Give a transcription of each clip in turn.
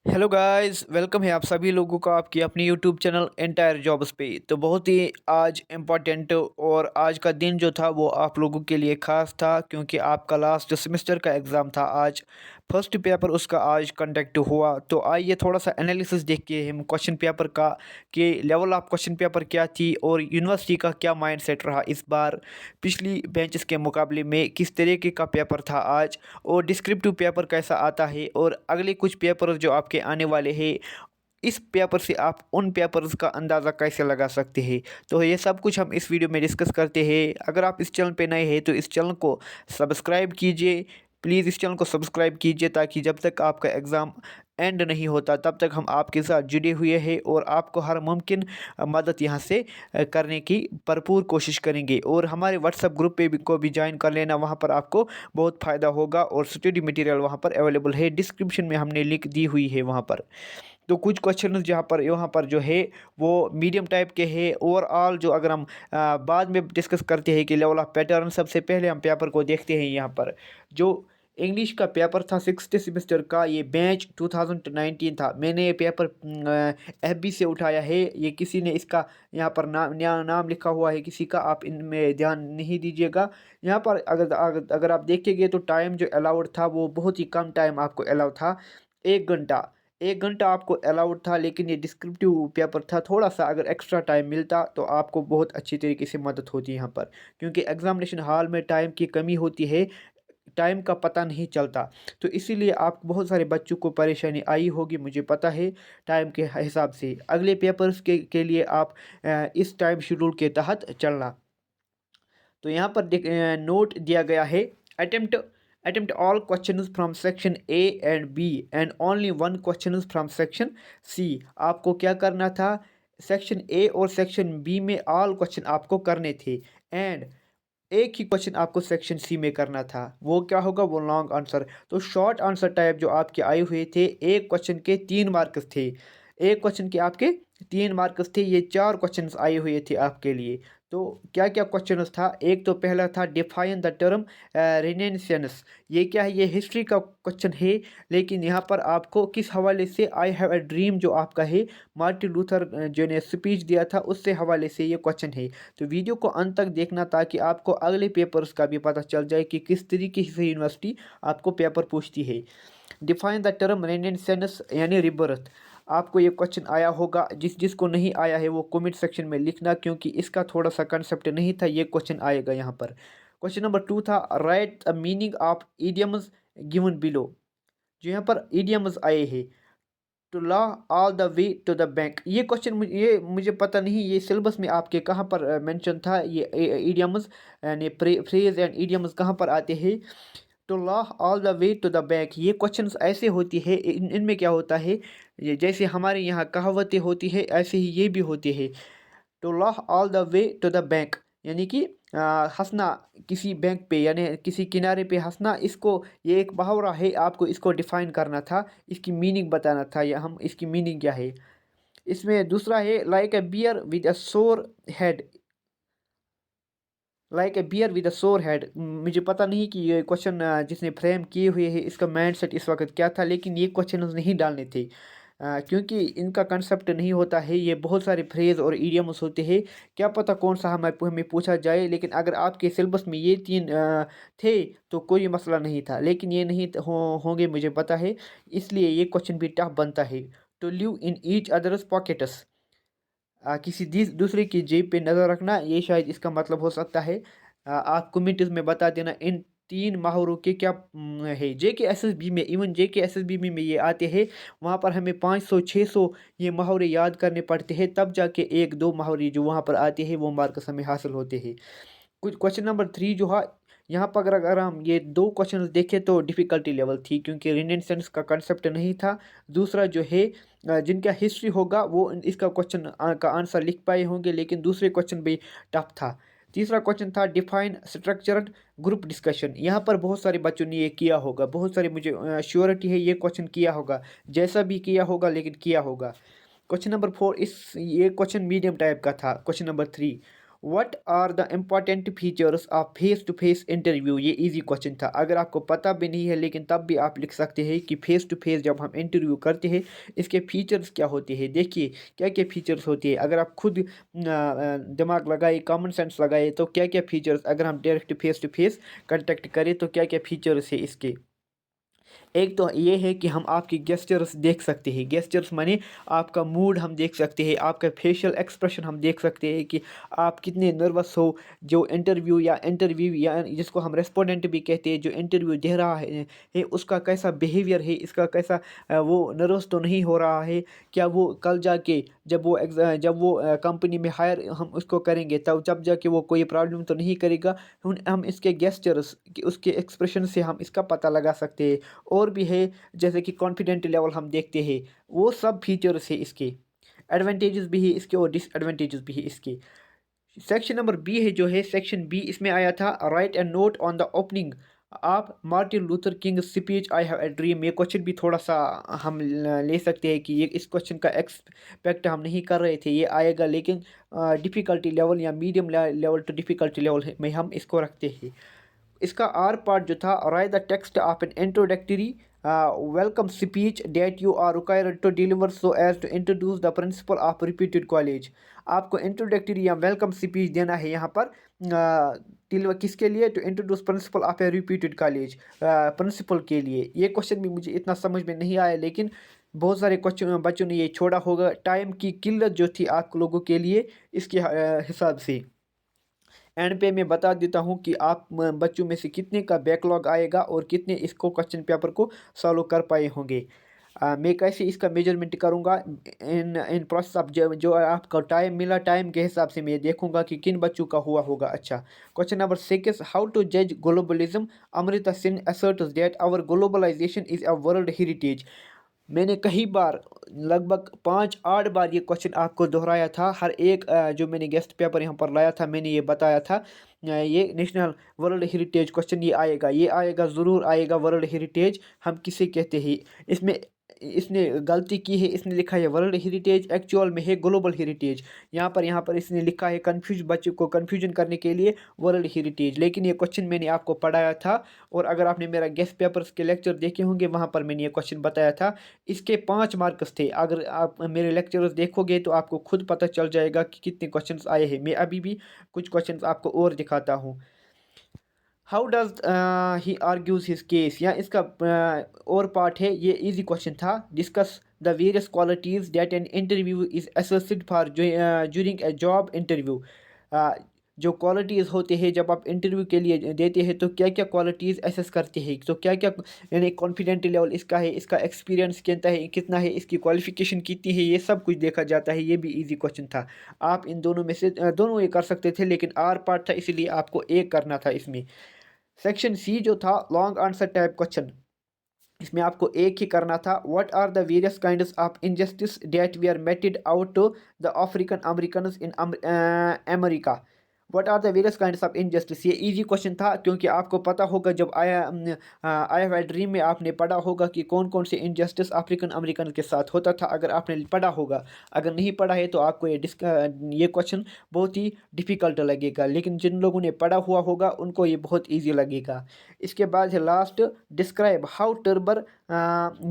Hello guys, welcome है आप सभी लोगों का आपकी अपनी यूट्यूब चैनल एंटायर जॉब्स पे। तो बहुत ही आज इम्पोर्टेंट और आज का दिन जो था वो आप लोगों के लिए खास था, क्योंकि आपका लास्ट सेमेस्टर का एग्ज़ाम था आज। फर्स्ट पेपर उसका आज कंडक्ट हुआ। तो आइए थोड़ा सा एनालिसिस देखिए हम क्वेश्चन पेपर का, कि लेवल ऑफ क्वेश्चन पेपर क्या थी और यूनिवर्सिटी का क्या माइंडसेट रहा इस बार पिछली बेंचेस के मुकाबले में, किस तरीके का पेपर था आज, और डिस्क्रिप्टिव पेपर कैसा आता है, और अगले कुछ पेपर जो आपके आने वाले हैं इस पेपर से आप उन पेपर्स का अंदाज़ा कैसे लगा सकते हैं। तो ये सब कुछ हम इस वीडियो में डिस्कस करते हैं। अगर आप इस चैनल पे नए हैं तो इस चैनल को सब्सक्राइब कीजिए। प्लीज़ इस चैनल को सब्सक्राइब कीजिए, ताकि जब तक आपका एग्ज़ाम एंड नहीं होता तब तक हम आपके साथ जुड़े हुए हैं और आपको हर मुमकिन मदद यहाँ से करने की भरपूर कोशिश करेंगे। और हमारे व्हाट्सएप ग्रुप पे भी को भी ज्वाइन कर लेना, वहाँ पर आपको बहुत फ़ायदा होगा और स्टडी मटेरियल वहाँ पर अवेलेबल है। डिस्क्रिप्शन में हमने लिंक दी हुई है वहाँ पर। तो कुछ क्वेश्चन यहाँ पर जो है वो मीडियम टाइप के हैं। ओवरऑल जो अगर हम बाद में डिस्कस करते हैं कि लेवल ऑफ पैटर्न, सबसे पहले हम पेपर को देखते हैं। यहाँ पर जो इंग्लिश का पेपर था सिक्स्थ सेमेस्टर का, ये बैच 2019 था। मैंने ये पेपर एफबी से उठाया है। ये किसी ने इसका यहाँ पर नाम लिखा हुआ है किसी का, आप इनमें ध्यान नहीं दीजिएगा। यहाँ पर अगर आप देखेंगे तो टाइम जो अलाउड था वो बहुत ही कम टाइम आपको अलाउड था। 1 घंटा, 1 घंटा आपको अलाउड था। लेकिन ये डिस्क्रिप्टिव पेपर था, थोड़ा सा अगर एक्स्ट्रा टाइम मिलता तो आपको बहुत अच्छी तरीके से मदद होती यहाँ पर, क्योंकि एग्जामिनेशन हॉल में टाइम की कमी होती है, टाइम का पता नहीं चलता। तो इसीलिए आप बहुत सारे बच्चों को परेशानी आई होगी, मुझे पता है। टाइम के हिसाब से अगले पेपर्स के लिए आप इस टाइम शेड्यूल के तहत चलना। तो यहाँ पर नोट दिया गया है। Attempt attempt all questions from section A and B and only one question from section C. आपको क्या करना था, सेक्शन ए और सेक्शन बी में ऑल क्वेश्चन आपको करने थे, एंड एक ही क्वेश्चन आपको सेक्शन सी में करना था। वो क्या होगा, वो लॉन्ग आंसर। तो शॉर्ट आंसर टाइप जो आपके आए हुए थे, एक क्वेश्चन के 3 मार्क्स थे। एक क्वेश्चन के आपके 3 मार्क्स थे, ये 4 क्वेश्चंस आए हुए थे आपके लिए। तो क्या क्या क्वेश्चंस था, एक तो पहला था डिफाइन द टर्म रेनेसेंस। ये क्या है, ये हिस्ट्री का क्वेश्चन है। लेकिन यहाँ पर आपको किस हवाले से, आई हैव अ ड्रीम जो आपका है, मार्टिन लूथर जो ने स्पीच दिया था उससे हवाले से ये क्वेश्चन है। तो वीडियो को अंत तक देखना, ताकि आपको अगले पेपर्स का भी पता चल जाए कि किस तरीके से यूनिवर्सिटी आपको पेपर पूछती है। डिफाइन द टर्म रेनेसेंस यानी रिबर्थ। आपको ये क्वेश्चन आया होगा, जिसको नहीं आया है वो कमेंट सेक्शन में लिखना, क्योंकि इसका थोड़ा सा कंसेप्ट नहीं था, ये क्वेश्चन आएगा यहाँ पर। क्वेश्चन नंबर 2 था write the meaning of idioms given below. जो यहाँ पर इडियम्स आए हैं, to laugh all the way to the bank. ये क्वेश्चन ये मुझे पता नहीं ये सिलेबस में आपके कहाँ पर मेंशन था, ये इडियम्स यानी फ्रेज एंड इडियम्स कहाँ पर आते हैं। To laugh all the way to the bank, ये क्वेश्चंस ऐसे होती है, इनमें क्या होता है, ये जैसे हमारे यहाँ कहावतें होती है ऐसे ही ये भी होती है। To laugh all the way to the bank यानी कि हंसना किसी बैंक पे, यानी किसी किनारे पे हंसना, इसको ये एक मुहावरा है, आपको इसको डिफाइन करना था, इसकी मीनिंग बताना था, या हम इसकी मीनिंग क्या है। इसमें दूसरा है like a bear with a sore head. Like a bear with a sore head, मुझे पता नहीं कि ये क्वेश्चन जिसने फ्रेम किए हुए है इसका माइंड सेट इस वक्त क्या था, लेकिन ये क्वेश्चन नहीं डालने थे। क्योंकि इनका कंसेप्ट नहीं होता है, ये बहुत सारे फ्रेज और इडियम्स होते हैं। क्या पता कौन सा हमें पूछा जाए, लेकिन अगर आपके सिलेबस में ये 3 थे तो कोई मसला नहीं था, लेकिन ये नहीं होंगे मुझे पता है, इसलिए ये क्वेश्चन भी टफ बनता है। To live in each others pockets, किसी दूसरे की जेब पे नज़र रखना, ये शायद इसका मतलब हो सकता है। आप कमेंट्स में बता देना इन 3 मुहावरों के क्या है। JK SSB में, इवन JK SSB में ये आते हैं, वहाँ पर हमें 500 600 ये मुहावरे याद करने पड़ते हैं, तब जाके 1 2 मुहावरे जो वहाँ पर आते हैं वो मार्क्स हमें हासिल होते हैं। कुछ क्वेश्चन नंबर 3 जो है, यहाँ पर अगर हम ये 2 क्वेश्चन देखें तो डिफ़िकल्टी लेवल थी, क्योंकि रेनेसांस का कंसेप्ट नहीं था। दूसरा जो है जिनका हिस्ट्री होगा वो इसका क्वेश्चन का आंसर लिख पाए होंगे, लेकिन दूसरे क्वेश्चन भी टफ था। तीसरा क्वेश्चन था डिफाइन स्ट्रक्चर्ड ग्रुप डिस्कशन। यहाँ पर बहुत सारे बच्चों ने ये किया होगा, बहुत सारे, मुझे श्योरिटी है ये क्वेश्चन किया होगा, जैसा भी किया होगा लेकिन किया होगा। क्वेश्चन नंबर 4, इस ये क्वेश्चन मीडियम टाइप का था। Question number 3, what are the important features of face to face interview. ये इजी क्वेश्चन था, अगर आपको पता भी नहीं है लेकिन तब भी आप लिख सकते हैं कि फेस टू फेस जब हम इंटरव्यू करते हैं इसके फीचर्स क्या होते हैं। देखिए क्या क्या फीचर्स होती है, अगर आप खुद दिमाग लगाए, कॉमन सेंस लगाए तो क्या क्या फीचर्स, अगर हम direct face to face contact करें तो क्या क्या फीचर्स है इसके। एक तो ये है कि हम आपकी गेस्चर्स देख सकते हैं, गेस्चर्स माने आपका मूड हम देख सकते हैं, आपका फेशियल एक्सप्रेशन हम देख सकते हैं कि आप कितने नर्वस हो। जो इंटरव्यू या जिसको हम रेस्पोंडेंट भी कहते हैं, जो इंटरव्यू दे रहा है उसका कैसा बिहेवियर है, इसका कैसा वो नर्वस तो नहीं हो रहा है। क्या वो कल जाके जब वो कंपनी में हायर हम उसको करेंगे तब जब जाके वो कोई प्रॉब्लम तो नहीं करेगा। हम इसके गेस्चर्स उसके एक्सप्रेशन से हम इसका पता लगा सकते हैं। और भी है जैसे कि कॉन्फिडेंट लेवल हम देखते हैं, वो सब फीचर्स है इसके। एडवांटेजेस भी है इसके और डिसएडवांटेजेस भी है इसके। सेक्शन नंबर बी है जो है सेक्शन बी, इसमें आया था write and note on the opening आप Martin Luther King speech I have a dream. ये क्वेश्चन भी थोड़ा सा हम ले सकते हैं कि ये इस क्वेश्चन का एक्सपेक्ट हम नहीं कर रहे थे, ये आएगा लेकिन डिफ़िकल्टी लेवल या medium level to difficulty level में हम इसको रखते हैं। इसका आर पार्ट जो था write the text of an introductory welcome speech that you are required to deliver so as to introduce the principal of reputed college. आपको इंट्रोडक्टरी या वेलकम स्पीच देना है यहाँ पर किसके लिए, to introduce principal of a reputed college, principal के लिए। ये क्वेश्चन भी मुझे इतना समझ में नहीं आया लेकिन बहुत सारे क्वेश्चन बच्चों ने ये छोड़ा होगा, टाइम की किल्लत जो थी आप लोगों के लिए इसके हिसाब से। एंड पे मैं बता देता हूँ कि आप बच्चों में से कितने का बैकलॉग आएगा और कितने इसको क्वेश्चन पेपर को सॉल्व कर पाए होंगे। मैं कैसे इसका मेजरमेंट करूँगा इन इन प्रोसेस ऑफ जो आपका टाइम मिला, टाइम के हिसाब से मैं देखूंगा कि किन बच्चों का हुआ होगा। अच्छा, क्वेश्चन नंबर 6, हाउ टू जज globalism. Amrita Singh asserts that our globalization is a world heritage. मैंने कई बार लगभग 5-8 बार ये क्वेश्चन आपको दोहराया था, हर एक जो मैंने गेस्ट पेपर यहाँ पर लाया था मैंने ये बताया था ये नेशनल वर्ल्ड हेरिटेज क्वेश्चन ये आएगा ज़रूर आएगा। वर्ल्ड हेरिटेज हम किसे कहते हैं, इसमें इसने गलती की है, इसने लिखा है वर्ल्ड हेरिटेज, एक्चुअल में है ग्लोबल हेरिटेज। यहाँ पर इसने लिखा है कंफ्यूज बच्चों को कंफ्यूजन करने के लिए वर्ल्ड हेरिटेज, लेकिन ये क्वेश्चन मैंने आपको पढ़ाया था। और अगर आपने मेरा गेस्ट पेपर्स के लेक्चर देखे होंगे वहाँ पर मैंने ये क्वेश्चन बताया था। इसके 5 मार्क्स थे, अगर आप मेरे लेक्चर्स देखोगे तो आपको खुद पता चल जाएगा कि कितने क्वेश्चंस आए हैं। मैं अभी भी कुछ क्वेश्चंस आपको और दिखाता हूँ। How does he argues his case, या इसका और पार्ट है, ये इजी क्वेश्चन था। Discuss the various qualities that an interview is assessed for during a job interview. जो क्वालिटीज़ होते हैं जब आप इंटरव्यू के लिए देते हैं तो क्या क्या क्वालिटीज़ असेस करते हैं, तो क्या क्या यानी कॉन्फिडेंट लेवल इसका है, इसका एक्सपीरियंस कितना है, इसकी क्वालिफिकेशन कितनी है, ये सब कुछ देखा जाता है। ये भी इजी क्वेश्चन था, आप इन दोनों में से दोनों ये कर सकते थे लेकिन आर पार्ट था इसलिए आपको एक करना था इसमें। सेक्शन सी जो था लॉन्ग आंसर टाइप क्वेश्चन, इसमें आपको एक ही करना था। What are the various kinds of injustice that we are meted out to the African American in America. What are the various kinds of injustice, ये easy question था क्योंकि आपको पता होगा जब आई हैव ड्रीम में आपने पढ़ा होगा कि कौन कौन से इनजस्टिस अफ्रीकन अमेरिकन के साथ होता था, अगर आपने पढ़ा होगा। अगर नहीं पढ़ा है तो आपको ये क्वेश्चन बहुत ही डिफ़िकल्ट लगेगा, लेकिन जिन लोगों ने पढ़ा हुआ होगा उनको ये बहुत ईजी लगेगा। इसके बाद है last, describe how Thurber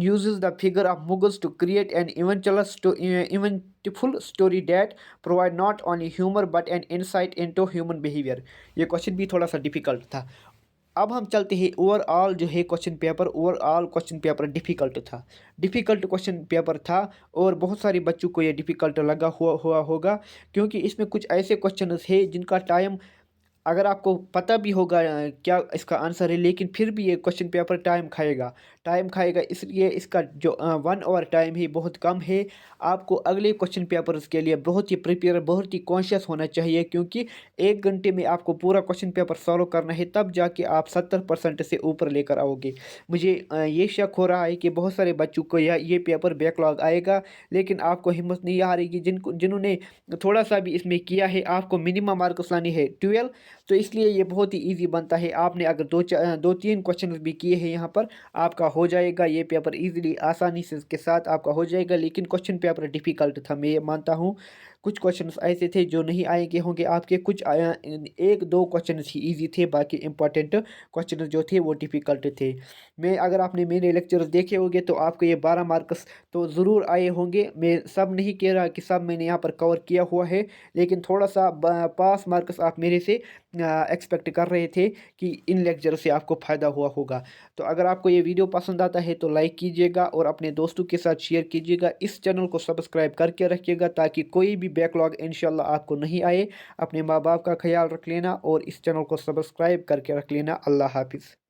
uses the figure of Mughals to create an eventful story that provide not only humor but an insight into human behavior। ये क्वेश्चन भी थोड़ा सा डिफिकल्ट था। अब हम चलते हैं ओवरऑल जो है question paper, overall question paper difficult था, डिफ़िकल्ट क्वेश्चन पेपर था और बहुत सारे बच्चों को ये डिफ़िकल्ट लगा हुआ होगा क्योंकि इसमें कुछ ऐसे क्वेश्चन है जिनका टाइम अगर आपको पता भी होगा क्या इसका आंसर है लेकिन फिर भी ये क्वेश्चन पेपर टाइम खाएगा इसलिए इसका जो 1 आवर टाइम है बहुत कम है। आपको अगले क्वेश्चन पेपर्स के लिए बहुत ही प्रिपेयर, बहुत ही कॉन्शियस होना चाहिए क्योंकि 1 घंटे में आपको पूरा क्वेश्चन पेपर सॉल्व करना है, तब जाके आप 70% से ऊपर लेकर आओगे। मुझे ये शक हो रहा है कि बहुत सारे बच्चों को ये पेपर बैकलॉग आएगा, लेकिन आपको हिम्मत नहीं हारेगी। जिन्होंने थोड़ा सा भी इसमें किया है आपको मिनिमम मार्क्स लानी है 12, तो इसलिए ये बहुत ही इजी बनता है। आपने अगर 2-3 क्वेश्चन भी किए हैं यहाँ पर आपका हो जाएगा ये पेपर इजीली, आसानी से के साथ आपका हो जाएगा। लेकिन क्वेश्चन पेपर डिफ़िकल्ट था, मैं ये मानता हूँ। कुछ क्वेश्चंस ऐसे थे जो नहीं आएँगे होंगे आपके, कुछ 1-2 क्वेश्चंस ही ईज़ी थे, बाकी इम्पोर्टेंट क्वेश्चंस जो थे वो डिफ़िकल्ट थे। मैं अगर आपने मेरे लेक्चर्स देखे होंगे तो आपको ये 12 मार्क्स तो ज़रूर आए होंगे। मैं सब नहीं कह रहा कि सब मैंने यहाँ पर कवर किया हुआ है, लेकिन थोड़ा-सा पास मार्क्स आप मेरे से एक्सपेक्ट कर रहे थे कि इन लेक्चर से आपको फ़ायदा हुआ होगा। तो अगर आपको ये वीडियो पसंद आता है तो लाइक कीजिएगा और अपने दोस्तों के साथ शेयर कीजिएगा। इस चैनल को सब्सक्राइब करके रखिएगा ताकि कोई भी बैकलॉग इंशाल्लाह आपको नहीं आए। अपने माँ-बाप का ख़्याल रख लेना और इस चैनल को सब्सक्राइब करके रख लेना। अल्लाह हाफ़िज़।